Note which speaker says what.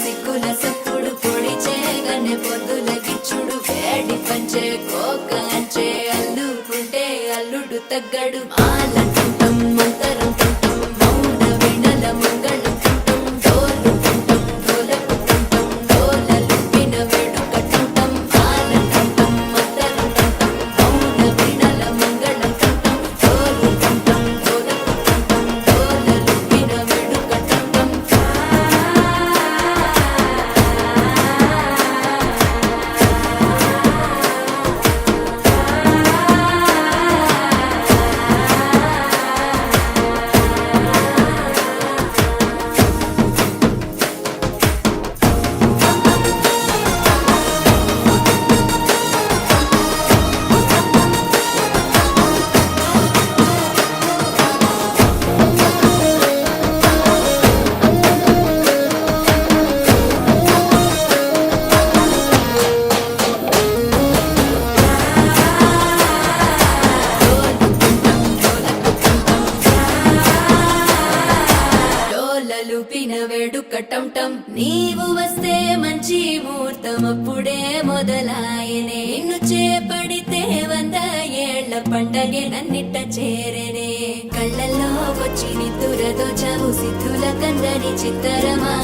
Speaker 1: సిక్కుల సప్పుడు పొడి చేయగానే పొద్దుల గిచ్చుడు వేడి పంచే కోక అంచే అల్లుకుంటే అల్లుడు తగ్గడు ఆలంటుంటాం మంతరం తుంటాం మౌన వీణల మంగళం తుంటాం డోలు తుంటాం డోలకు తుంటాం డోలలు విన వేడుక తుంటాం ఆలంటుంటాం మంతరం తుంటాం మౌన వీణల మంగళం తుంటాం డోలు తుంటాం డోలకు తుంటాం డోలలు విన వేడుక తుంటాం డోలలుపిన వేడుక టంటం నీవు వస్తే మంచి ముహూర్తం అప్పుడే మొదలాయనే నిన్ను చేపడితే 100 ఏళ్ల పండగే నన్నిట్ట చేరనే కళ్ళల్లో వచ్చి నిద్దురదో చవు సిద్ధుల కందని చిత్తరమా